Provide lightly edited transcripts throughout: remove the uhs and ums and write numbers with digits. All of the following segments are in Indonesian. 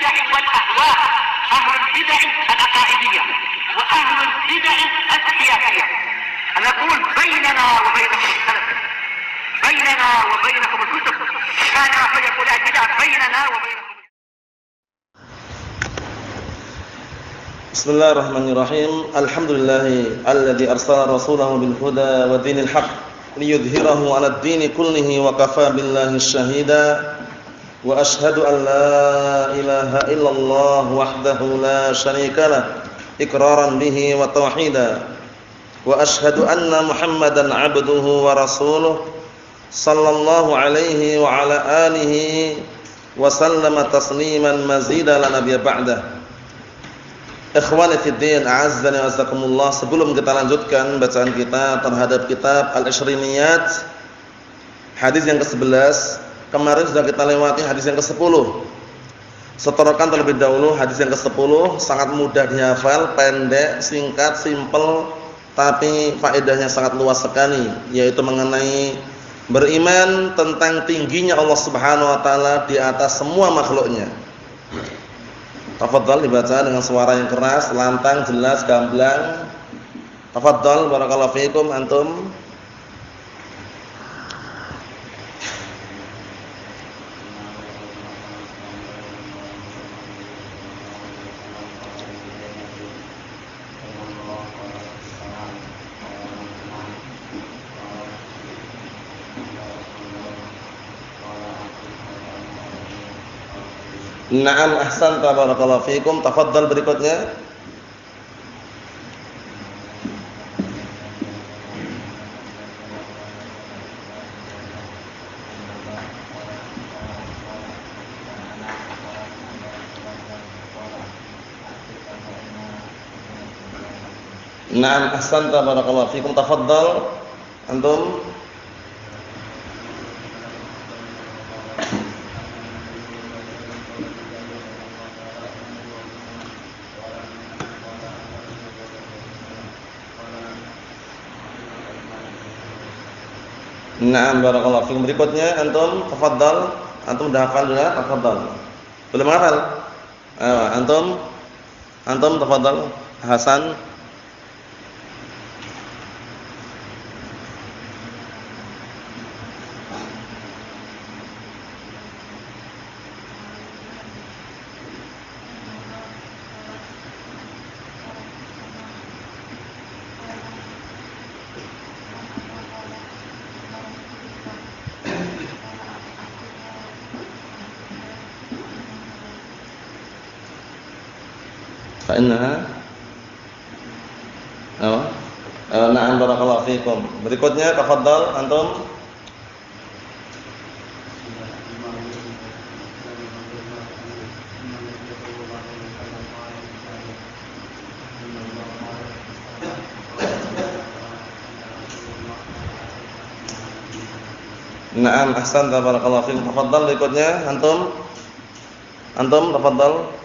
البدع والأهواء، أهل البدع العقائدية وأهل البدع السياسية. نقول بيننا وبينكم السلف، بيننا وبينكم الكتب، كان فيقول البدع بيننا وبينكم. Bismillahirrahmanirrahim. Alhamdulillahi alladzi arsala rasulahu bil huda wa dinil haqq liyudhhirahu 'alad dini kullihi wa kafa billahi shahida. Wa ashhadu an la ilaha illallah wahdahu la syarika lah iqraran bihi wa tauhida. Wa ashhadu anna Muhammadan 'abduhu wa rasuluh sallallahu alaihi wa ala alihi wa sallama tasliman mazida la nabiyya ba'dah. Ikhwani fi din, a'azzani wa azzakumullah. Sebelum kita lanjutkan bacaan kita terhadap kitab Al-Ishriniyat, hadis yang ke-11, kemarin sudah kita lewati hadis yang ke-10. Setorakan terlebih dahulu hadis yang ke-10, sangat mudah dihafal, pendek, singkat, simpel, tapi faedahnya sangat luas sekali, yaitu mengenai beriman tentang tingginya Allah Subhanahu wa taala di atas semua makhluknya. Tafadhal dibaca dengan suara yang keras, lantang, jelas, gamblang. Tafadhal barakallahu fiikum antum. Na'am ahsanta barakallahu fiikum. Tafadhal berikutnya. Na'am ahsanta barakallahu fiikum. Tafadhal antum. Na'am barakallahu fiikum. Berikutnya antum tafadhal. Antum dah hafal juga? Tafadhal. Belum hafal? Antum tafadhal. Hasan. Fa'innaha na'am barakallahu fiikum. Berikutnya tafadhal antum. Na'am ahsanta barakallahu fiikum. Tafadhal berikutnya antum. Antum tafadhal.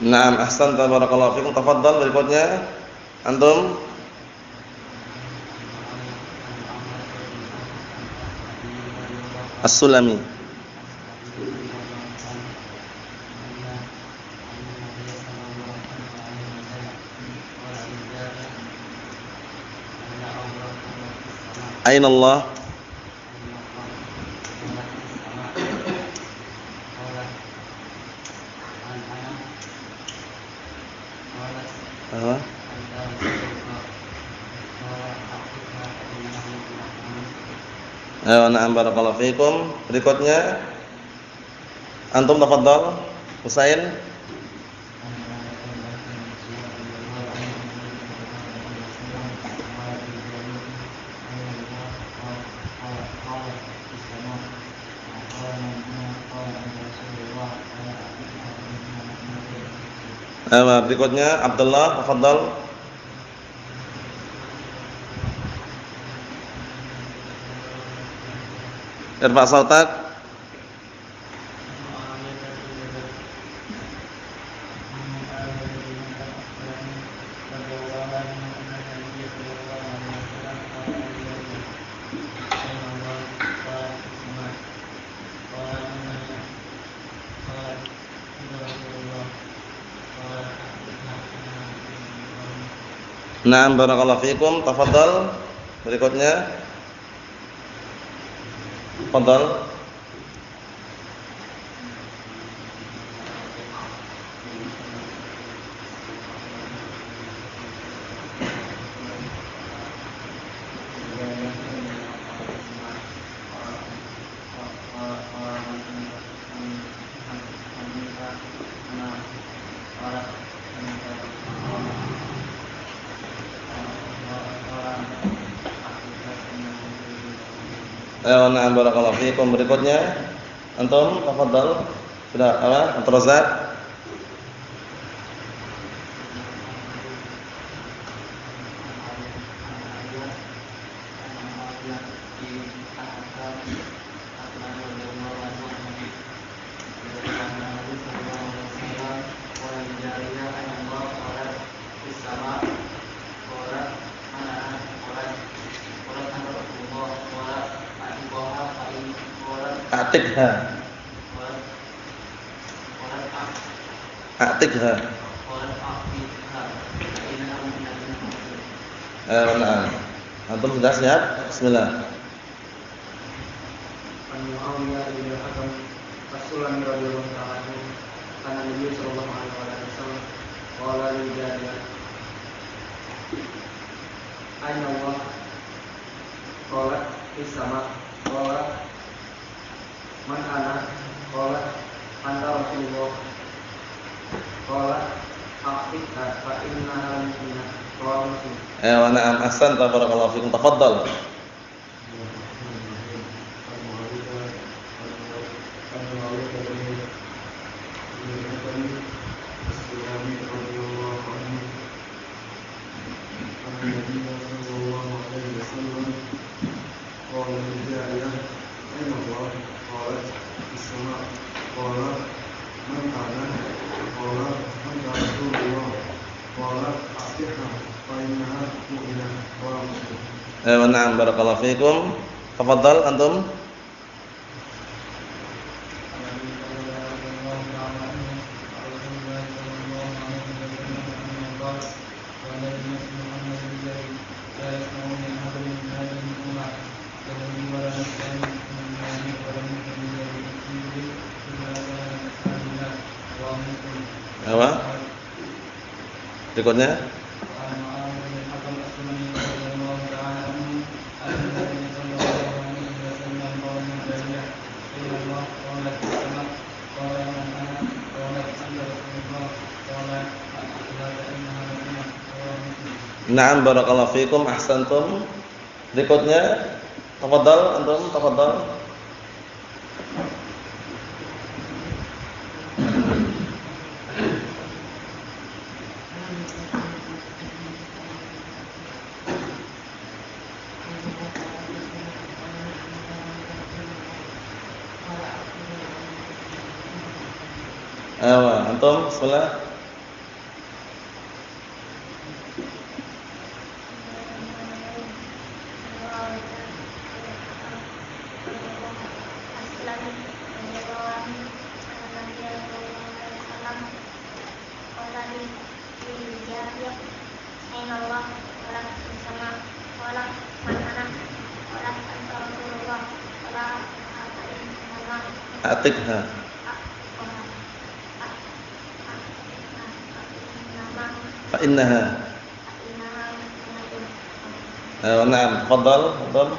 Naam ahsanta barakallahu fikum. Tafadhal berikutnya antum. As-Sulami. Aina Allah? Na'am barakallahu fikum. Berikutnya antum tafadhal Husain. Berikutnya Abdullah tafadhal. Irfa sautak. Naam barakallahu fikum. Tafadhal. Berikutnya. Tafadhal. Na'am barakallahu fiikum. Berikutnya antum tafadhal. Sudah apa? Abdul Razak. Atikha. Atikha. Na'am. Antum sudah siap? Bismillah. Muawiyah bin Hakam Rasulullah radhiyallahu ta'ala anhu kana Nabi sallallahu alaihi wasallam qala lil jariyah ayna Allah qalat fis sama qalat man ana qalat anta Rasulullah qalat aqfitha fa innaha mu'minah rawahu Muslim. Na'am, ahsanta barakallahu fikum. Tafadhal. Na'am barakallahu fikum. Tafadhal antum. Apa? Berikutnya. Na'am barakallahu fikum, ahsantum. Berikutnya, tafadhal antum, tafadhal. Antum, bismillah. Atikha. Fa innaha. Na'am, tafadhal, tafadhal.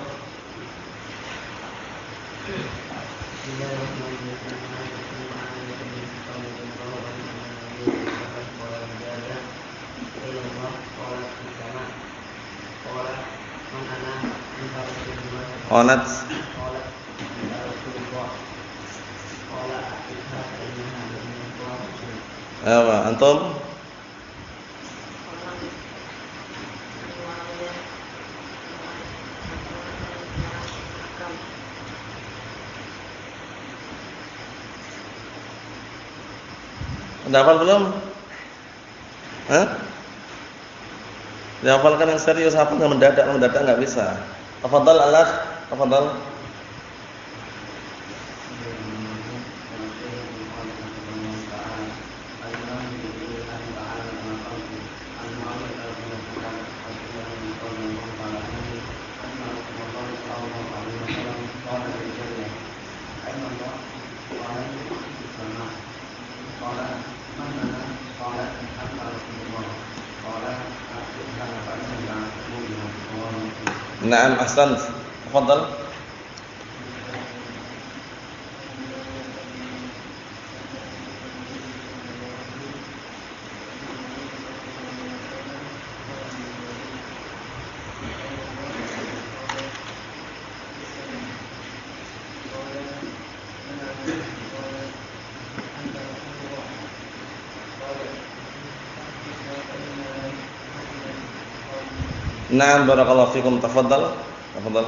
Qalat antum. Udah hafal belum? Dihafalkan yang serius, hafal yang mendadak enggak bisa. Tafadhal al-akh, tafadhal. Naam, ahsan. Tafadhal. Naam, barakallahu fikum. Tafadhal. Tafadhal.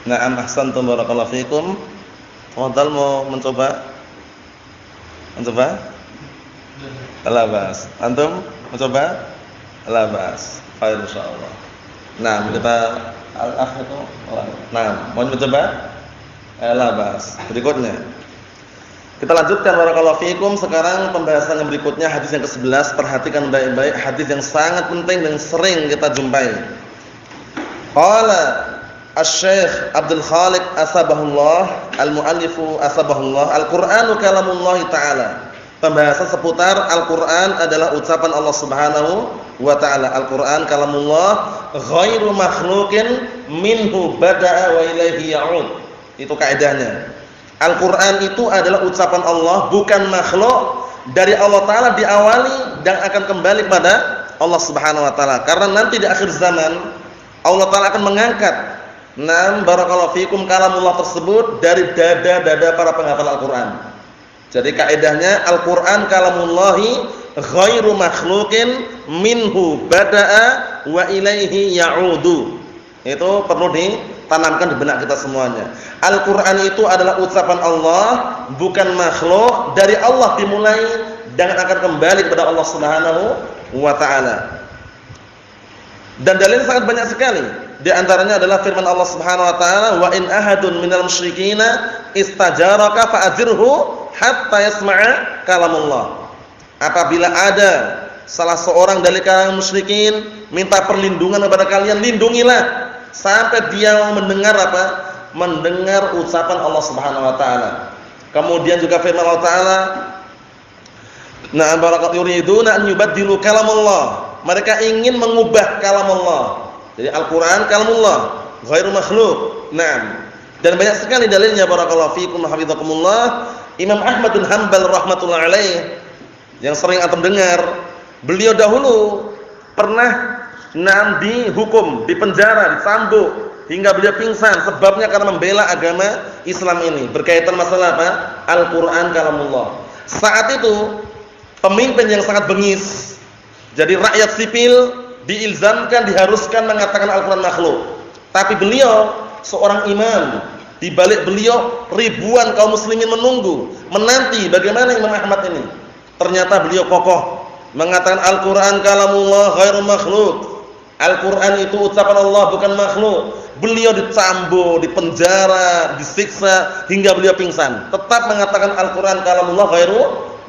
Naam, ahsantum, barakallahu fikum. Tafadhal, mau mencoba? Mencoba? La bas. Antum mencoba? La bas. Khair insyaallah. Nah, kita al-akh itu. Nah, mau mencoba? La bas. Berikutnya. Kita lanjutkan, barakallahu fikum. Sekarang pembahasan yang berikutnya, hadis yang ke-11. Perhatikan baik-baik, hadis yang sangat penting dan sering kita jumpai. Qala Asy-Syaikh Abdul Khaliq asbahullah, al-muallifu asbahullah, Al-Qur'anu kalamullah ta'ala. Pembahasan seputar Al-Qur'an adalah ucapan Allah Subhanahu wa ta'ala. Al-Qur'an kalamullah ghairu makhluqin minhu bada'a wa ilaihi ya'ud. Itu kaidahnya. Al-Qur'an itu adalah ucapan Allah, bukan makhluk, dari Allah Ta'ala diawali dan akan kembali kepada Allah Subhanahu wa ta'ala. Karena nanti di akhir zaman Allah Ta'ala akan mengangkat barakallahu fikum kalamullah tersebut dari dada-dada para penghafal Al-Qur'an. Jadi kaidahnya Al-Qur'an kalamullahi ghairu makhluqin minhu bada'a wa ilaihi ya'udu. Itu perlu ditanamkan di benak kita semuanya. Al-Qur'an itu adalah ucapan Allah, bukan makhluk, dari Allah dimulai dan akan kembali kepada Allah Subhanahu wa ta'ala. Dan dalil sangat banyak sekali. Di antaranya adalah firman Allah Subhanahu wa taala, "Wa in ahadun minal musyrikina istajaraka fa'ajirhu hatta yasma'a kalamullah." Apabila ada salah seorang dari kalangan musyrikin minta perlindungan kepada kalian, lindungilah sampai dia mendengar apa? Mendengar ucapan Allah Subhanahu wa taala. Kemudian juga firman Allah taala, "Na'am barakat yuriduna an yubaddilu kalamullah." Mereka ingin mengubah kalamullah. Jadi Al-Qur'an kalamullah, ghairu makhluk. Naam. Dan banyak sekali dalilnya, barakallahu fikum hafizakumullah. Imam Ahmad bin Hanbal rahmatullah alaih yang sering antum dengar, beliau dahulu pernah dihukum, dipenjara, dicambuk hingga beliau pingsan, sebabnya karena membela agama Islam ini. Berkaitan masalah apa? Al-Qur'an kalamullah. Saat itu pemimpin yang sangat bengis. Jadi rakyat sipil diilzamkan, diharuskan mengatakan Al-Qur'an makhluk. Tapi beliau seorang imam, di balik beliau ribuan kaum muslimin menunggu, menanti bagaimana Imam Ahmad ini. Ternyata beliau kokoh mengatakan Al-Qur'an kalamullah ghairu makhluk. Al-Qur'an itu ucapan Allah, bukan makhluk. Beliau dicambuk, dipenjara, disiksa hingga beliau pingsan. Tetap mengatakan Al-Qur'an kalamullah ghairu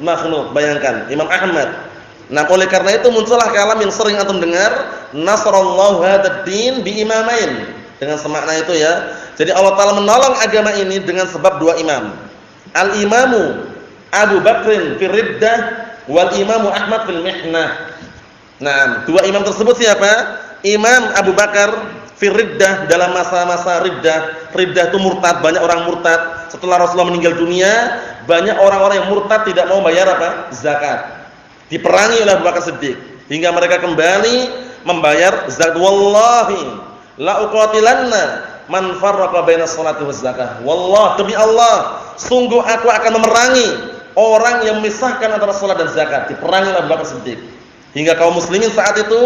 makhluk. Bayangkan Imam Ahmad. Nah, oleh karena itu muncullah kalam yang sering antum dengar, nasrallahu hadzal din bi imamain. Dengan semakna itu ya. Jadi Allah Taala menolong agama ini dengan sebab dua imam. Al-Imamu Abu Bakrin fil riddah wal Imamu Ahmad fil mihnah. Nah, dua imam tersebut siapa? Imam Abu Bakar fil riddah, dalam masa-masa riddah. Riddah itu murtad, banyak orang murtad. Setelah Rasulullah meninggal dunia, banyak orang-orang yang murtad tidak mau bayar apa? Zakat. Diperangi oleh Abu Bakar Siddiq hingga mereka kembali membayar zakat. Wallahi la uqatilanna man farraqa baina sholati waz zakah. Wallah, demi Allah, sungguh aku akan memerangi orang yang memisahkan antara salat dan zakat. Diperangi oleh Abu Bakar Siddiq hingga kaum muslimin saat itu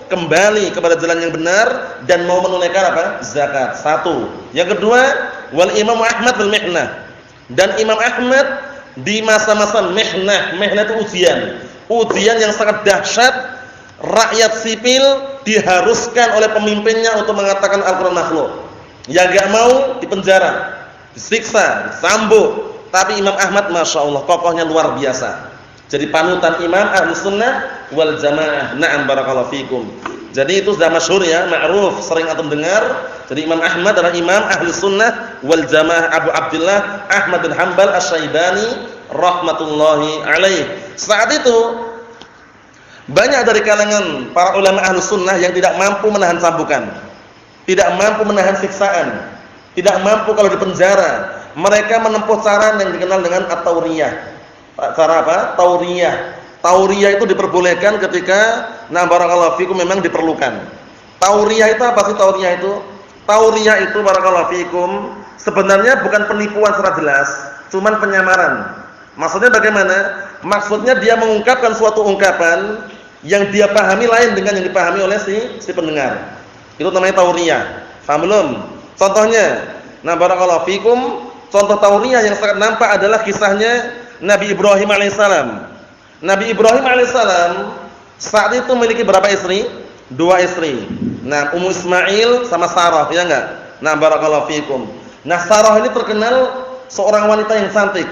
kembali kepada jalan yang benar dan mau menunaikan apa? Zakat. Satu. Yang kedua, wal Imam Ahmad fil mihnah. Dan Imam Ahmad di masa-masa mihnah. Mihnah itu ujian. Ujian yang sangat dahsyat. Rakyat sipil diharuskan oleh pemimpinnya untuk mengatakan Al-Qur'an makhluk. Yang enggak mau dipenjara. disiksa, disambuk. Tapi Imam Ahmad Masya Allah kokohnya luar biasa. Jadi panutan Imam Ahlus Sunnah wal Jamaah. Na'am barakallahu fikum. Jadi itu sudah masyhur ya, ma'ruf, sering antum dengar. Jadi Imam Ahmad adalah Imam Ahlus Sunnah wal Jamaah, Abu Abdullah Ahmad bin Hanbal Asy-Syaibani rahmatullahi alaih. Saat itu banyak dari kalangan para ulama Ahlus Sunnah yang tidak mampu menahan sambukan, tidak mampu menahan siksaan, tidak mampu kalau dipenjara. Mereka menempuh cara yang dikenal dengan at-tauriyah. Cara apa? Tauriyah. Tauriyah itu diperbolehkan ketika barakallahu fikum memang diperlukan. Tauriyah itu apa sih tauriyah itu? Tauriyah itu barakallahu fikum sebenarnya bukan penipuan secara jelas, cuman penyamaran. Maksudnya bagaimana? Maksudnya dia mengungkapkan suatu ungkapan yang dia pahami lain dengan yang dipahami oleh si pendengar. Itu namanya tauriyah. Paham belum? Contohnya, barakallahu fikum, contoh tauriyah yang sangat nampak adalah kisahnya Nabi Ibrahim alaihissalam. Nabi Ibrahim alaihissalam saat itu memiliki berapa istri? 2 istri. Ummu Ismail sama Sarah, ya enggak? Barakallahu fikum. Sarah ini terkenal seorang wanita yang cantik.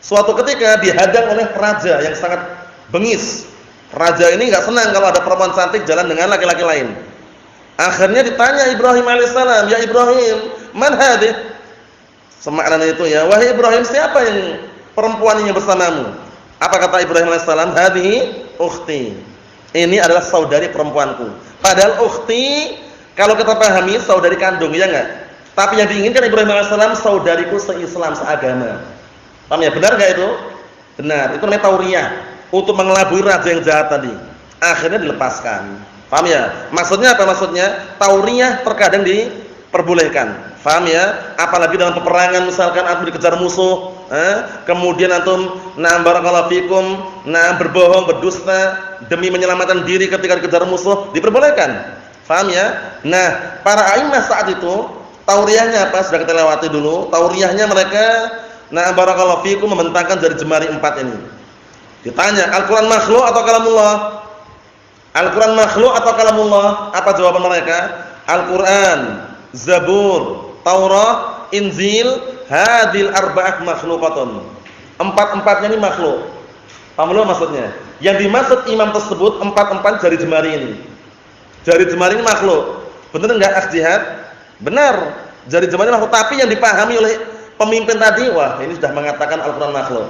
Suatu ketika dihadang oleh raja yang sangat bengis. Raja ini enggak senang kalau ada perempuan cantik jalan dengan laki-laki lain. Akhirnya ditanya Ibrahim alaihissalam, "Ya Ibrahim, man hadhihi?" Semakna itu ya, "Wahai Ibrahim, siapa yang perempuan ini bersamamu?" Apa kata Ibrahim alaihissalam? "Hadhihi ukhti." Ini adalah saudari perempuanku. Padahal ukhti kalau kita pahami saudari kandung, ya enggak? Tapi yang diinginkan Ibrahim alaihissalam saudariku se-Islam, seagama. Paham ya? Benar enggak itu? Benar. Itu namanya tauriyah, untuk mengelabui raja yang jahat tadi. Akhirnya dilepaskan. Paham ya? Maksudnya apa maksudnya? Tauriyah terkadang diperbolehkan. Paham ya? Apalagi dalam peperangan, misalkan antum dikejar musuh, kemudian antum barakallahu fikum, berbohong, berdusta demi menyelamatkan diri ketika dikejar musuh, diperbolehkan. Paham ya? Para a'immah saat itu tauriyahnya apa? Sudah kita lewati dulu. Tauriyahnya mereka barakallahu fikum membentangkan dari jemari 4 ini. Ditanya, Al-Qur'an makhluk atau kalamullah? Al-Qur'an makhluk atau kalamullah? Apa jawaban mereka? Al-Qur'an, Zabur, Taurat, Injil, hadil arba'ah makhluqatun. 4-4-nya ini makhluk. Paham belum maksudnya? Yang dimaksud imam tersebut 4 jari jemari ini. Jari jemari ini makhluk. Benar enggak akh jihad? Benar. Jari jemari makhluk, tapi yang dipahami oleh pemimpin tadi, wah, ini sudah mengatakan Al-Qur'an makhluk.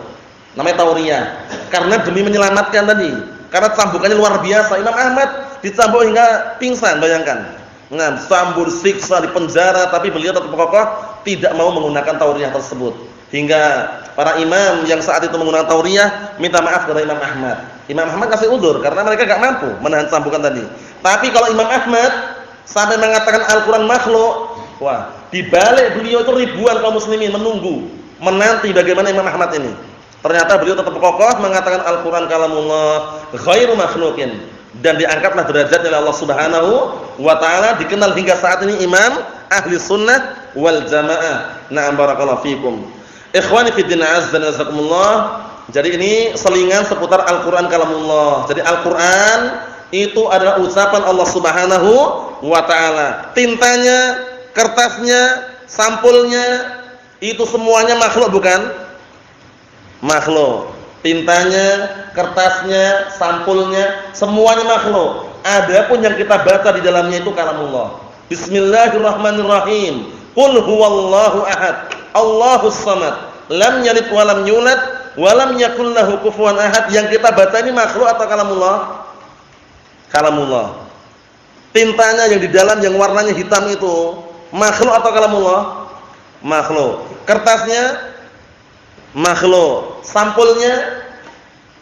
Namanya tauriyah. Karena demi menyelamatkan tadi. Karena cambukannya luar biasa. Imam Ahmad dicambuk hingga pingsan, bayangkan. Sambur, siksa, di penjara, tapi beliau tetap kokoh tidak mau menggunakan tauriyah tersebut. Hingga para imam yang saat itu menggunakan tauriyah minta maaf kepada Imam Ahmad. Imam Ahmad kasih udzur karena mereka enggak mampu menahan cambukan tadi. Tapi kalau Imam Ahmad sampai mengatakan Al-Qur'an makhluk, wah, di balik beliau itu ribuan kaum muslimin menunggu, menanti bagaimana Imam Ahmad ini. Ternyata beliau tetap kokoh mengatakan Al-Qur'an kalamullah ghairu makhluqin. Dan diangkatlah derajatnya oleh Allah Subhanahu wa taala, dikenal hingga saat ini Imam Ahli Sunnah wal Jamaah. Na'am barakallahu fikum. Ikhwani fi din azza wa jazakumullah. Jadi ini selingan seputar Al-Qur'an kalamullah. Jadi Al-Qur'an itu adalah ucapan Allah Subhanahu wa taala. Tintanya, kertasnya, sampulnya itu semuanya makhluk bukan? Makhluk. Tintanya, kertasnya, sampulnya, semuanya makhluk. Adapun yang kita baca di dalamnya itu kalamullah. Bismillahirrahmanirrahim. Qul huwallahu ahad, Allahus samad, lam yalid wa lam yulad wa lam yakul lahu kufuwan ahad. Yang kita baca ini makhluk atau kalamullah? Kalamullah. Tintanya yang di dalam yang warnanya hitam itu makhluk atau kalamullah? Makhluk. Kertasnya makhluk, sampulnya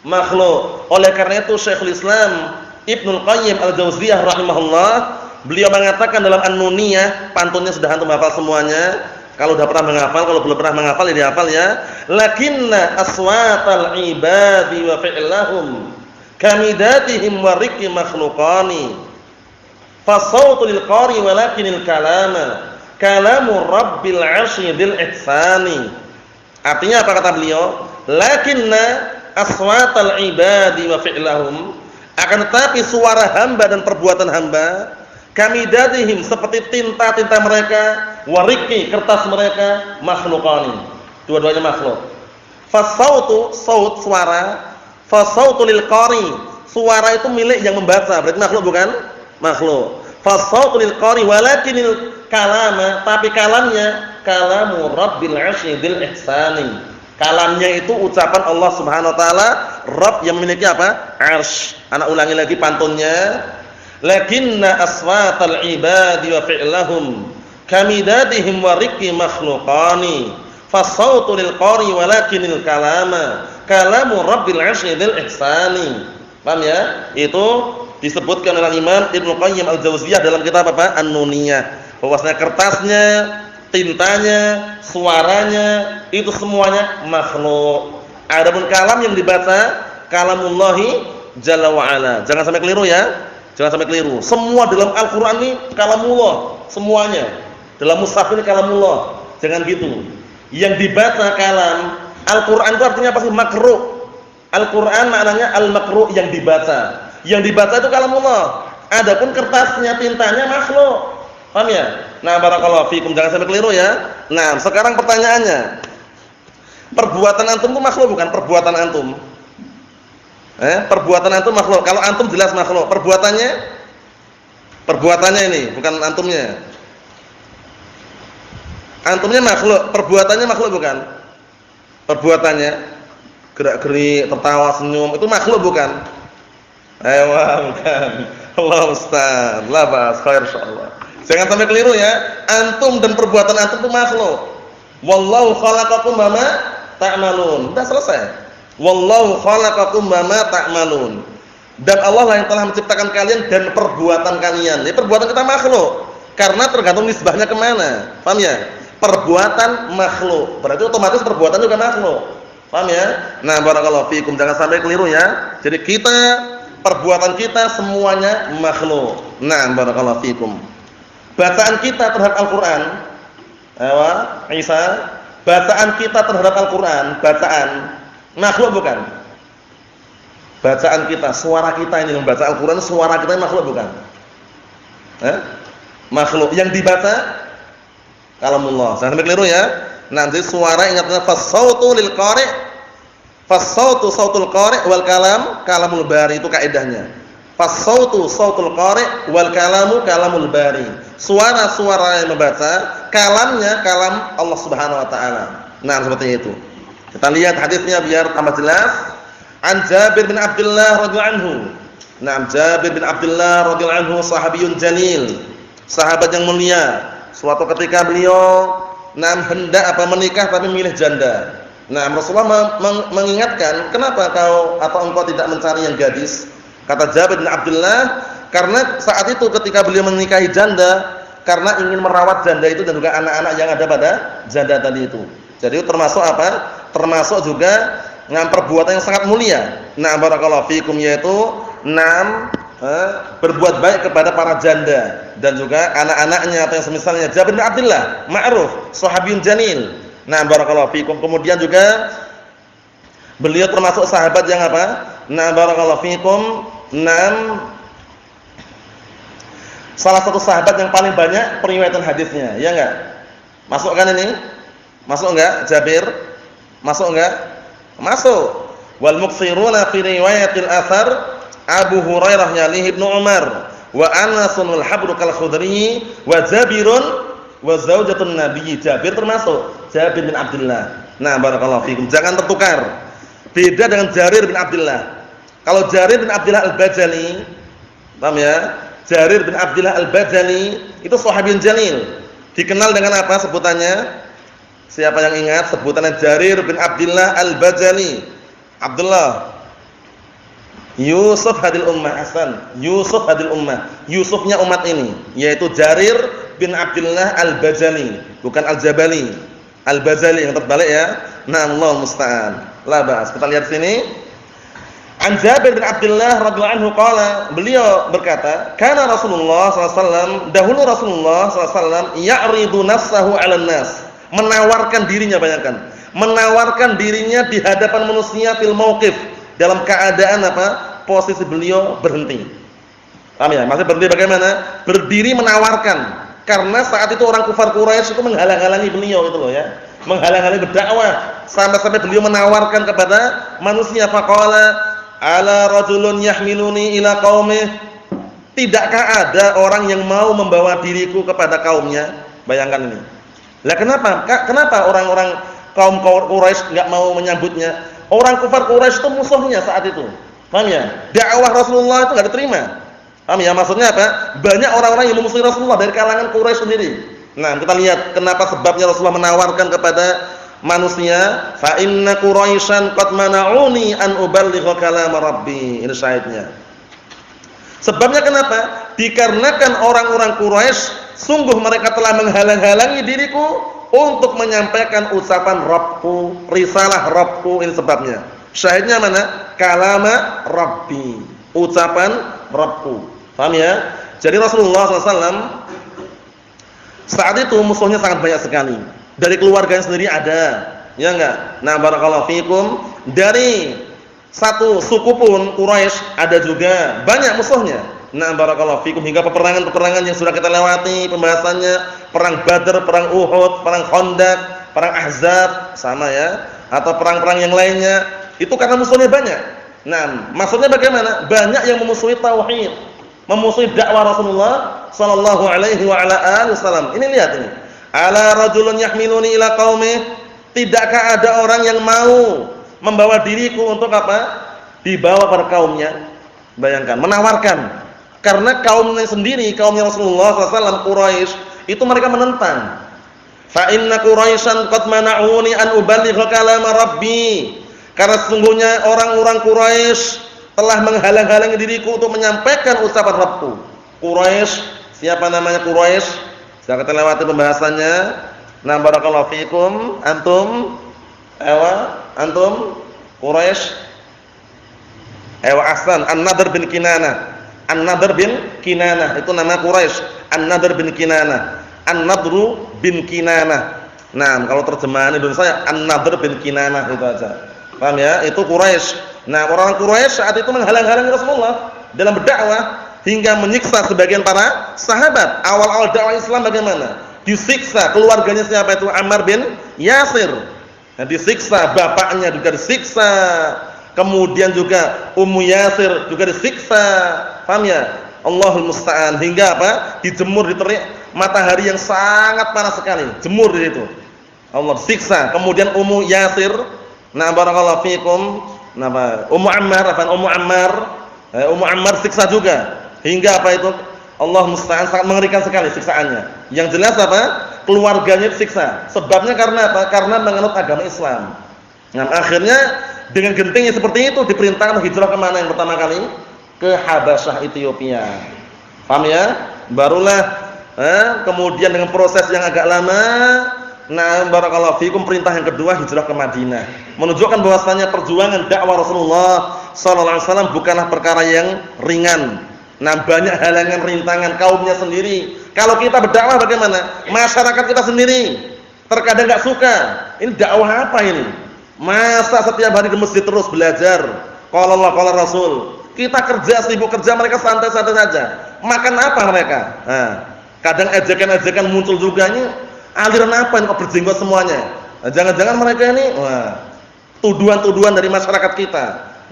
makhluk. Oleh karena itu Syekhul Islam Ibnul Qayyim Al-Jauziyah rahimahullah, beliau mengatakan dalam An-Nuniyah, pantunnya sudah antum hafal semuanya. Kalau sudah pernah menghafal, kalau belum pernah menghafal ya dihafal ya. Lakinna aswatal ibadi wa fi'lahum kamidatihim wa riqi makhluqani. Fasautu lil qari walakinil kalama kalamu rabbil 'arsyi dzil ihsani. Artinya apa kata beliau? Lakinna aswatal ibadi wa fi'lahum, akan tetapi suara hamba dan perbuatan hamba, kamidatihim seperti tinta-tinta mereka, wariki kertas mereka makhluqani. Dua-duanya makhluk. Fasautu saut suara, fasautu lil qari. Suara itu milik yang membaca, berarti makhluk bukan? Makhluk. Fasautu lil qari walakinil kalama, tapi kalamnya kalamu rabbil 'arsy dzil ihsani. Kalamnya itu ucapan Allah Subhanahu wa taala, Rabb yang memiliki apa? 'Arsy. Anak ulangi lagi pantunnya. Lakinna aswatal ibadi wa fi'lahum kamidadihim wa riki makhluqani. Fasautu lil qari walakinil kalama kalamu rabbil 'arsy dzil ihsani. Paham ya? Itu disebutkan oleh Imam Ibnu Qayyim Al-Jauziyah dalam kitab apa? An-Nuniyah. Bahwasanya kertasnya, tintanya, suaranya itu semuanya makhluk. Adapun kalam yang dibaca kalamullahi jalla wa ala. Jangan sampai keliru ya. Jangan sampai keliru. Semua dalam Al-Qur'an ini kalamullah, semuanya. Dalam mushaf ini kalamullah. Jangan gitu. Yang dibaca kalam, Al-Qur'an itu artinya apa sih? Makruh. Al-Qur'an maknanya al-makruh, yang dibaca. Yang dibaca itu kalamullah. Adapun kertasnya, tintanya makhluk. Paham ya? Nah, barakallahu fikum, jangan sampai keliru ya. Nah, sekarang pertanyaannya. Perbuatan antum itu makhluk bukan? Perbuatan antum. Perbuatan antum makhluk. Kalau antum jelas makhluk. Perbuatannya ini, bukan antumnya. Antumnya makhluk, perbuatannya makhluk bukan? Perbuatannya gerak-gerik, tertawa, senyum, itu makhluk bukan? Ayo, bukan. Allah Ustaz, la ba'as, khair insyaallah. Jangan sampai keliru ya. Antum dan perbuatan antum itu makhluk. Wallahu khalaqakum wa ma ta'malun. Sudah selesai. Wallahu khalaqakum wa ma ta'malun. Dan Allah lah yang telah menciptakan kalian dan perbuatan kalian. Jadi perbuatan kita makhluk. Karena tergantung nisbahnya kemana. Paham ya? Perbuatan makhluk. Berarti otomatis perbuatan juga makhluk. Paham ya? Nah, barakallahu fikum. Jangan sampai keliru ya. Jadi kita, perbuatan kita semuanya makhluk. Nah, barakallahu fikum. Bacaan kita terhadap Al-Qur'an, Isa, bacaan kita terhadap Al-Qur'an, bacaan makhluk bukan? Bacaan kita, suara kita ini membaca Al-Qur'an, suara kita makhluk bukan? Makhluk. Yang dibaca kalamullah. Jangan sampai keliru ya. Nanti suara, ingatnya fasautu lil qari', fasautu sautul qari' wal kalam kalamul bari, itu kaidahnya. Fasautu sautul qari' wal kalamu kalamul bari. Suara-suara yang membaca, kalamnya kalam Allah Subhanahu wa taala. Nah, seperti itu. Kita lihat hadisnya biar tambah jelas. An Jabir bin Abdullah radhiyallahu anhu. Nah, Jabir bin Abdullah radhiyallahu anhu sahabiyun jalil. Sahabat yang mulia. Suatu ketika beliau hendak menikah tapi memilih janda. Nah, Rasulullah mengingatkan, "Kenapa engkau tidak mencari yang gadis?" Kata Jabir bin Abdullah, karena saat itu ketika beliau menikahi janda, karena ingin merawat janda itu dan juga anak-anak yang ada pada janda tadi itu. Jadi termasuk apa? Termasuk juga perbuatan yang sangat mulia. Nah, barakallahu fikum, yaitu berbuat baik kepada para janda dan juga anak-anaknya atau yang semisalnya. Jabir bin Abdullah, ma'ruf, sahabiyun jalil. Nah, barakallahu fikum. Kemudian juga beliau termasuk sahabat yang apa? Nah, barakallahu fikum. Salah satu sahabat yang paling banyak periwayatan hadisnya, ya enggak? Masuk kan ini? Masuk enggak Jabir? Masuk enggak? Masuk. Wal muktsiruna fi riwayatil athar Abu Hurairah yalihi Ibnu Umar wa Anasun wal Habru kal Khudri wa Jabirun wa zaujatun Nabi. Jabir termasuk Jabir bin Abdullah. Nah, barakallahu fikum. Jangan tertukar. Beda dengan Jarir bin Abdullah. Kalau Jarir bin Abdullah Al-Bajali, paham ya? Jarir bin Abdullah Al-Bajali itu sahabiyun jalil. Dikenal dengan apa sebutannya? Siapa yang ingat sebutannya Jarir bin Abdullah Al-Bajali? Abdullah Yusuf hadil ummah. Hasan, Yusuf hadil ummah. Yusufnya umat ini, yaitu Jarir bin Abdullah Al-Bajali, bukan Al-Jabali. Al-Bajali yang terbalik ya. Nah, Allah musta'an. La ba'as. Kita lihat sini. An Jabir bin Abdullah radhiyallahu anhu qala, beliau berkata, kana Rasulullah sallallahu alaihi wasallam, dahulu Rasulullah sallallahu alaihi wasallam ya'ridu nafsahu 'alan nas, menawarkan dirinya, bayangkan, menawarkan dirinya di hadapan manusia fil mauqif, dalam keadaan apa? Posisi beliau berhenti. Paham ya? Maksudnya berhenti bagaimana? Berdiri menawarkan. Karena saat itu orang kufar Quraisy itu menghalang-halangi beliau itu loh ya. Menghalang-halangi berdakwah sampai beliau menawarkan kepada manusia, faqala ala rajulun yahmiluni ila qaumih, tidakkah ada orang yang mau membawa diriku kepada kaumnya? Bayangkan ini. Lah kenapa orang-orang kaum Quraisy enggak mau menyambutnya? Orang kufar Quraisy itu musuhnya saat itu. Paham ya? Dakwah Rasulullah itu enggak diterima. Paham ya? Maksudnya apa? Banyak orang-orang yang memusuhi Rasulullah dari kalangan Quraisy sendiri. Nah, kita lihat kenapa sebabnya Rasulullah menawarkan kepada manusia, fa inna Quraisyan qad mana'uni an uballigha kalam rabbi. Ini syahidnya. Sebabnya kenapa? Dikarenakan orang-orang Quraisy sungguh mereka telah menghalang-halangi diriku untuk menyampaikan ucapan Rabbku, risalah Rabbku. Ini sebabnya. Syahidnya mana? Kalama Rabbi, ucapan Rabbku. Paham ya? Jadi Rasulullah SAW saat itu musuhnya sangat banyak sekali. Dari keluarganya sendiri ada, ya enggak? Nah, barakallahu fikum, dari satu suku pun Quraisy ada juga banyak musuhnya. Nah, barakallahu fikum, hingga peperangan-peperangan yang sudah kita lewati pembahasannya, perang Badar, perang Uhud, perang Khandaq, perang Ahzab, sama ya, atau perang-perang yang lainnya, itu karena musuhnya banyak. Nah, maksudnya bagaimana? Banyak yang memusuhi tauhid, memusuhi dakwah Rasulullah sallallahu alaihi wa ala alihi wasallam. Ini lihat ini. Ala rajulun yahmiluni ila qaumih, tidakkah ada orang yang mau membawa diriku untuk apa? Dibawa pada kaumnya. Bayangkan, menawarkan. Karena kaumnya sendiri, kaumnya Rasulullah SAW, Quraisy, itu mereka menentang. Fa inna Quraisyan qad mana'uni an uballigha kalam rabbi. Karena sesungguhnya orang-orang Quraisy telah menghalang-halangi diriku untuk menyampaikan ucapan Rabbku. Quraisy, siapa namanya Quraisy? Sudah kita lewati pembahasannya. Nah, barakallahu fikum, antum Quraisy. Ahsan, An-Nadhr bin Kinanah. An-Nadhr bin Kinanah itu nama Quraisy. An-Nadhr bin Kinanah. An-Nadhr bin Kinanah. Nah, kalau terjemahan Indonesia An-Nadhr bin Kinanah itu aja. Paham ya? Itu Quraisy. Nah, orang Quraisy saat itu menghalang-halangi Rasulullah dalam berdakwah hingga menyiksa sebagian para sahabat. Awal-awal dakwah Islam bagaimana? Disiksa keluarganya, siapa itu? Ammar bin Yasir. Nah, disiksa, bapaknya juga disiksa. Kemudian juga Ummu Yasir juga disiksa. Paham ya? Allahul musta'an, hingga apa? Dijemur di terik matahari yang sangat panas sekali. Jemur di situ. Allah siksa. Kemudian Ummu Yasir, nah barakallahu fikum, nama Ummu Ammar siksa juga. Hingga apa itu? Allah musta'an, sangat mengerikan sekali siksaannya. Yang jelas apa? Keluarganya disiksa. Sebabnya karena apa? Karena menganut agama Islam. Nah, akhirnya dengan gentingnya seperti itu diperintahkan hijrah kemana yang pertama kali? Ke Habasyah, Ethiopia. Paham ya? Barulah kemudian dengan proses yang agak lama, nah barakallahu fikum, perintah yang kedua hijrah ke Madinah. Menunjukkan bahwasanya perjuangan dakwah Rasulullah sallallahu alaihi wasallam bukanlah perkara yang ringan. Nah, banyak halangan, rintangan kaumnya sendiri. Kalau kita berdakwah bagaimana? Masyarakat kita sendiri terkadang enggak suka. Ini dakwah apa ini? Masa setiap hari di masjid terus belajar? Qala Allah qala Rasul. Kita kerja, sibuk kerja, mereka santai-santai saja. Makan apa mereka? Nah, kadang ejekan-ejekan muncul juga, ini aliran apa ini kok berjenggot semuanya? Nah, jangan-jangan mereka ini tuduhan-tuduhan dari masyarakat kita,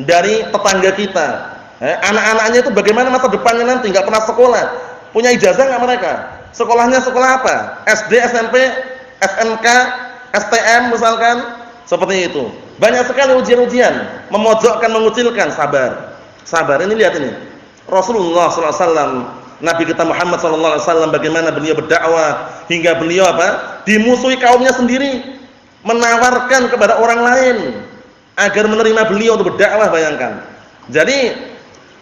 dari tetangga kita. Anak-anaknya itu bagaimana masa depannya nanti? Enggak pernah sekolah. Punya ijazah enggak mereka? Sekolahnya sekolah apa? SD, SMP, SMK, STM misalkan, seperti itu. Banyak sekali ujian-ujian, memojokkan, mengucilkan. Sabar, ini lihat ini. Rasulullah sallallahu alaihi wasallam, Nabi kita Muhammad sallallahu alaihi wasallam, bagaimana beliau berdakwah hingga beliau apa? Dimusuhi kaumnya sendiri, menawarkan kepada orang lain agar menerima beliau untuk berdakwah, bayangkan. Jadi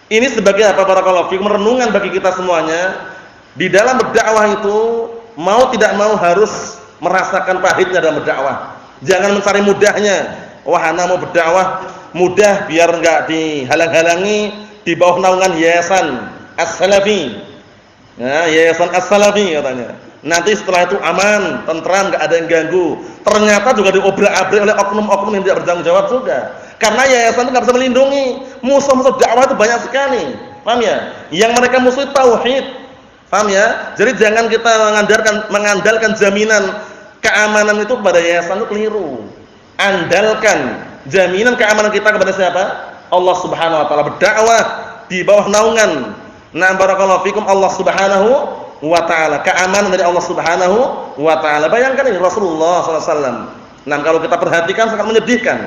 ini sebagai apa? Barakallahu fikum, renungan bagi kita semuanya. Di dalam berdakwah itu mau tidak mau harus merasakan pahitnya dalam berdakwah. Jangan mencari mudahnya. Wah, ana mau berdakwah mudah biar enggak dihalang-halangi di bawah naungan Yayasan As-Salafi. Nah, Yayasan As-Salafi katanya. Nanti setelah itu aman, tentram, enggak ada yang ganggu. Ternyata juga diobrak-abrik oleh oknum-oknum yang tidak bertanggung jawab juga. Karena yayasan itu enggak bisa melindungi. Musuh-musuh dakwah itu banyak sekali. Paham ya? Yang mereka musuh tauhid. Paham ya? Jadi jangan kita mengandalkan jaminan keamanan itu kepada yayasan, itu keliru. Andalkan jaminan keamanan kita kepada siapa? Allah Subhanahu wa taala. Berdakwah di bawah naungan barakallahu fikum Allah Subhanahu wa taala. Keamanan dari Allah Subhanahu wa taala. Bayangkan ini Rasulullah sallallahu alaihi wasallam. Kalau kita perhatikan sangat menyedihkan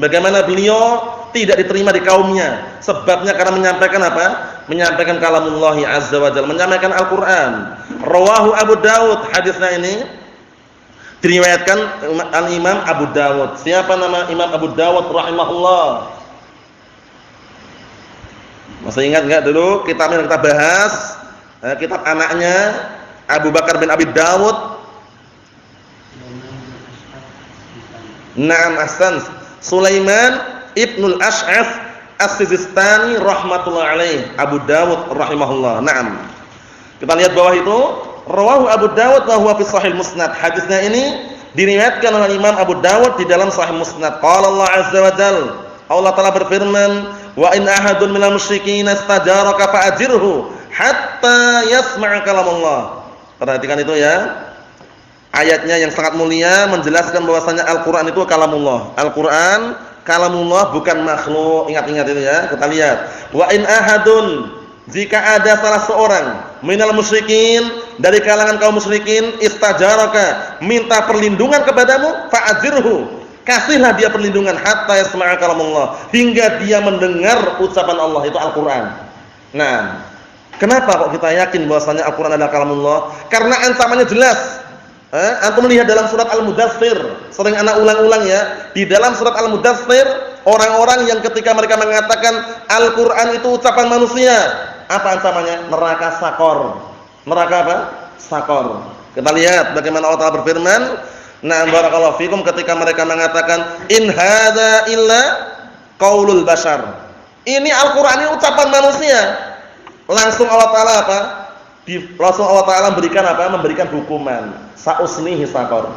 bagaimana beliau tidak diterima di kaumnya. Sebabnya karena menyampaikan apa? Menyampaikan kalamullah azza wa jalla, menyampaikan Al-Qur'an. Rawahu Abu Dawud, hadisnya ini diriwayatkan Al-Imam Abu Dawud. Siapa nama Imam Abu Dawud rahimahullah? Masih ingat enggak dulu kitab yang kita bahas? Kitab anaknya Abu Bakar bin Abi Dawud. Naam, ahsan. Sulaiman Ibnul Ash'af As-Sijistani rahmatullah alaih. Abu Dawud rahimahullah. Naam. Kita lihat bawah itu, rawahu Abu Dawud wa huwa fi Sahih Musnad. Hadisnya ini diriwayatkan oleh Imam Abu Dawud di dalam Sahih Musnad. Qala Allah azza wa jalla, Allah Ta'ala berfirman, "Wa in ahadun minal musyrikin istajaraka fa'ajirhu hatta yasma'a kalamullah." Perhatikan itu ya. Ayatnya yang sangat mulia menjelaskan bahwasanya Al-Qur'an itu kalamullah. Al-Qur'an kalamullah, bukan makhluk. Ingat-ingat itu ya. Kita lihat. Wa in ahadun, jika ada salah seorang minal musyrikin, dari kalangan kaum musyrikin, istajaraka, minta perlindungan kepadamu, fa'ajirhu, kasihlah dia perlindungan hatta yasma'a kalamullah, hingga dia mendengar ucapan Allah, itu Al-Qur'an. Nah, kenapa kok kita yakin bahwasanya Al-Qur'an adalah kalamullah? Karena ancamannya jelas. Antum melihat dalam surat Al-Mudaththir, sering anak ulang-ulang ya. Di dalam surat Al-Mudaththir, orang-orang yang ketika mereka mengatakan Al-Qur'an itu ucapan manusia, apa ancamannya? Neraka sakor. Neraka apa? Sakor. Kita lihat bagaimana Allah Ta'ala berfirman, "Na'am barakallahu fikum," ketika mereka mengatakan in hadza illa qaulul bashar. Ini Al-Qur'an ini ucapan manusia. Langsung Allah Ta'ala apa? Langsung Allah Ta'ala memberikan apa? Memberikan hukuman. Sa'uslihi sakor.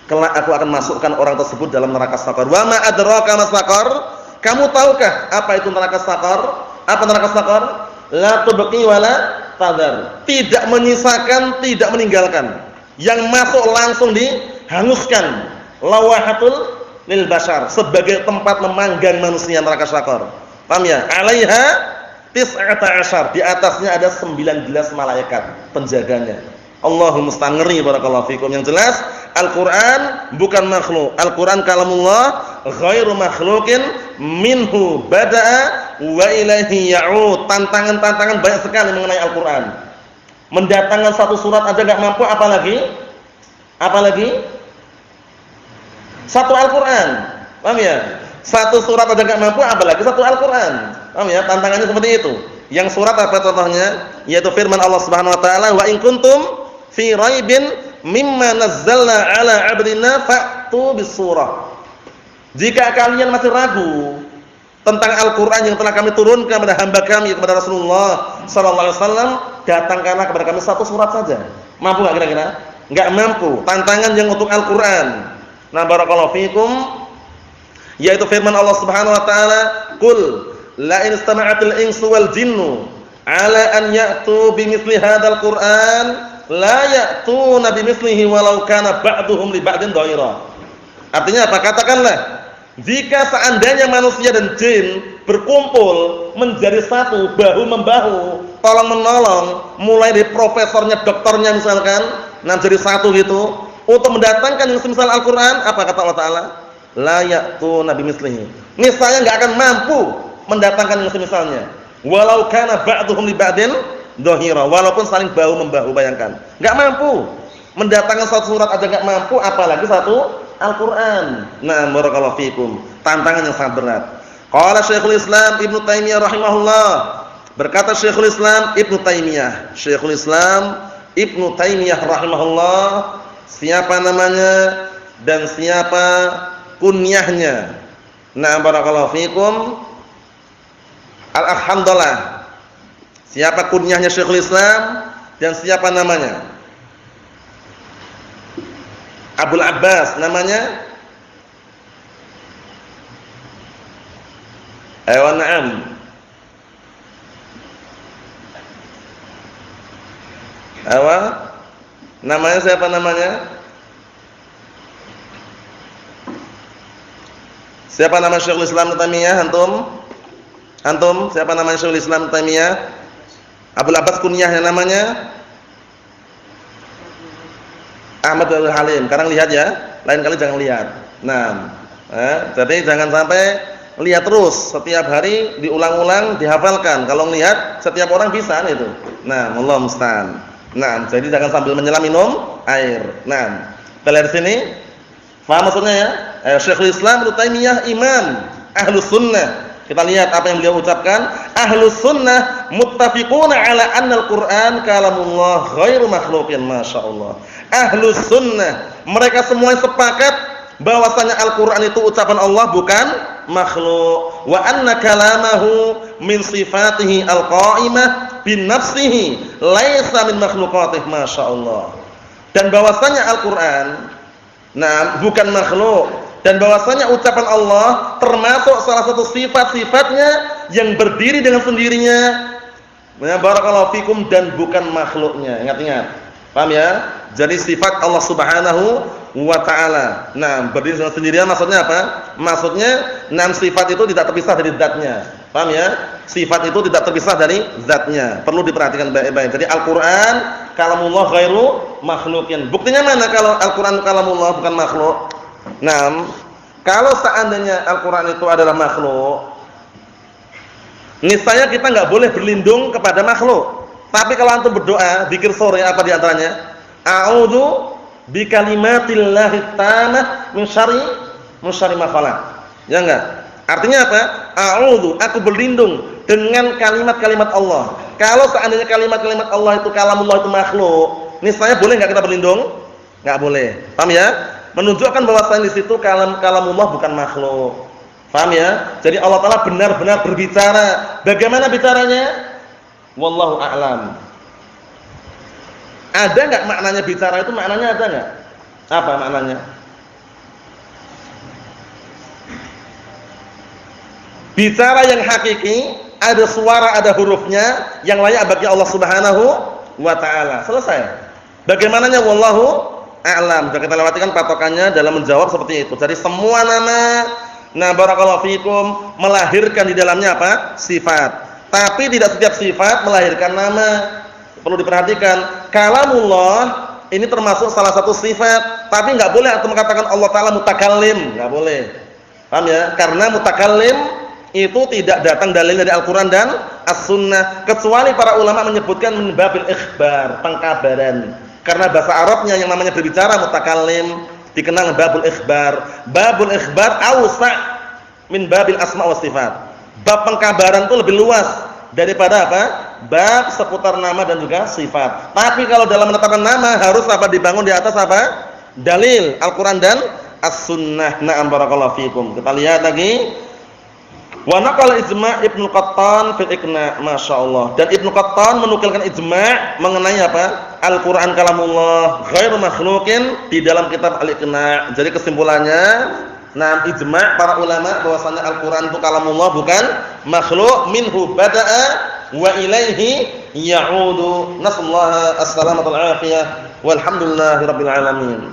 Kelak aku akan masukkan orang tersebut dalam neraka sakor. Wa ma adraka mas sakor? Kamu tahukah apa itu neraka sakor? Apa neraka sakor? La tubqi wala tadhar. Tidak menyisakan, tidak meninggalkan. Yang masuk langsung dihanguskan. Lawahatul lil bashar, sebagai tempat memanggang manusia neraka sakor. Paham ya? 'Alaiha 19, di atasnya ada 19 malaikat penjaganya. Allahumma musta'an, ngeri barakallahu fikum. Yang jelas Al-Qur'an bukan makhluk. Al-Qur'an kalamullah ghairu makhluqin minhu bada'a wa ilaihi ya'ud. Tantangan-tantangan banyak sekali mengenai Al-Qur'an. Mendatangkan satu surat aja enggak mampu, apalagi satu Al-Qur'an. Paham ya? Satu surat aja enggak mampu, apalagi satu Al-Qur'an. Paham ya? Tantangannya seperti itu. Yang surat apa contohnya? Yaitu firman Allah Subhanahu wa taala, "Wa in kuntum fi raibin mimma nazzalna ala 'abdina fa'tu bis-surah." Jika kalian masih ragu tentang Al-Qur'an yang telah kami turunkan kepada hamba kami, kepada Rasulullah sallallahu alaihi wasallam, datangkanlah kepada kami satu surat saja. Mampu enggak kira-kira? Enggak mampu. Tantangan yang untuk Al-Qur'an. Nah, barakallahu fikum, yaitu firman Allah Subhanahu wa taala, "Qul la in istama'atil insu wal jinnu ala an ya'tu bimithli hadzal Qur'an la ya'tuna bimithlihi walau kana ba'duhum li ba'din dhahira." Artinya apa? Katakanlah, jika seandainya manusia dan jin berkumpul menjadi satu, bahu membahu, tolong menolong, mulai dari profesornya, doktornya misalkan, jadi satu gitu, untuk mendatangkan yang semisal Al-Qur'an, apa kata Allah Ta'ala? La ya'tuna bimithlihi. Niscaya enggak akan mampu mendatangkan yang semisalnya. Walau kana ba'duhum li ba'din dhahira, walaupun saling bahu membahu, bayangkan. Enggak mampu. Mendatangkan satu surat aja enggak mampu, apalagi satu Al-Qur'an. Nah, barakallahu fikum. Tantangan yang sangat berat. Qala Syekhul Islam Ibnu Taimiyah rahimahullah. Berkata Syekhul Islam Ibnu Taimiyah. Syekhul Islam Ibnu Taimiyah rahimahullah, siapa namanya dan siapa kunyahnya? Nah, barakallahu fikum. Al-Hamdalah. Siapa kunyahnya Syekhul Islam dan siapa namanya? Abul Abbas namanya? Ayo na'am. Apa? Namanya siapa namanya? Siapa nama Syekhul Islam Ibnu Taimiyah antum? Antum siapa namanya Syekhul Islam Ibnu Taimiyah? Abdul Abbas kunyahnya namanya? Ahmad Abdul Halim. Sekarang lihat ya, lain kali jangan lihat. Nah, jadi jangan sampai lihat terus, setiap hari diulang-ulang, dihafalkan. Kalau lihat setiap orang bisa itu. Nah, Allah musta'an. Nah, jadi jangan sambil menyelam minum air. Nah, kita lihat di sini. Paham maksudnya ya? Syekhul Islam Ibnu Taimiyah imam Ahlus Sunnah. Kita lihat apa yang beliau ucapkan. Ahlus Sunnah muttafiquna ala anna al-Qur'an kalamullah ghairu makhluqin. Masyaallah. Ahlus Sunnah, mereka semua sepakat bahwasanya Al-Qur'an itu ucapan Allah bukan makhluk. Wa anna kalamahu min sifatihi al-qa'imah bin nafsihi laisa min makhluqatih. Masyaallah. Dan bahwasanya Al-Qur'an bukan makhluk, dan bahwasanya ucapan Allah termasuk salah satu sifat-sifatnya yang berdiri dengan sendirinya. Barakallahu fikum, dan bukan makhluknya. Ingat-ingat. Paham ya? Jadi sifat Allah Subhanahu wa taala. Berdiri dengan sendirinya maksudnya apa? Maksudnya sifat itu tidak terpisah dari zatnya. Paham ya? Sifat itu tidak terpisah dari zatnya. Perlu diperhatikan baik-baik. Jadi Al-Qur'an kalamullah ghairu makhluqin. Buktinya mana kalau Al-Qur'an kalamullah bukan makhluk? Kalau seandainya Al-Qur'an itu adalah makhluk, niscaya kita enggak boleh berlindung kepada makhluk. Tapi kalau antum berdoa, zikir sore apa di antaranya? A'udzu bikalimatillahi tammah min syarri ma khalaq. Ya enggak? Artinya apa? A'udzu, aku berlindung dengan kalimat-kalimat Allah. Kalau seandainya kalimat-kalimat Allah itu kalamullah itu makhluk, niscaya boleh enggak kita berlindung? Enggak boleh. Paham ya? Menunjukkan bahwasanya di situ kalamullah bukan makhluk. Paham ya? Jadi Allah Taala benar-benar berbicara. Bagaimana bicaranya? Wallahu a'lam. Ada enggak maknanya bicara itu? Maknanya ada enggak? Apa maknanya? Bicara yang hakiki, ada suara, ada hurufnya yang layak bagi Allah Subhanahu wa taala. Selesai. Bagaimananya wallahu a'lam. Sudah kita lewati kan patokannya dalam menjawab seperti itu. Jadi semua nama barakallahu fikum melahirkan di dalamnya apa? Sifat. Tapi tidak setiap sifat melahirkan nama. Perlu diperhatikan. Kalamullah ini termasuk salah satu sifat, tapi enggak boleh atau mengatakan Allah taala mutakallim, enggak boleh. Paham ya? Karena mutakallim itu tidak datang dalil dari Al-Qur'an dan As-Sunnah, kecuali para ulama menyebutkan min babil ikhbar, pengkabaran. Karena bahasa Arabnya yang namanya berbicara mutakallim dikenal babul ikhbar. Babul ikhbar awsa' min babil asma' wa sifat. Bab pengkabaran itu lebih luas daripada apa? Bab seputar nama dan juga sifat. Tapi kalau dalam menetapkan nama harus apa? Dibangun di atas apa? Dalil Al-Qur'an dan As-Sunnah. Na'am barakallahu fikum. Kita lihat lagi. Wa naqala ijma' Ibnu Qattan fil Iqna', masyaallah. Dan Ibnu Qattan menukilkan ijma' mengenai apa? Al-Qur'an kalamullah ghairu makhluqin di dalam kitab Al-Iqna'. Jadi kesimpulannya, ijma' para ulama bahwasanya Al-Qur'an itu kalamullah bukan makhluk, minhu bada'a wa ilaihi ya'udu. Nasallaha as-salamata wal afiyah. Walhamdulillahirabbil alamin.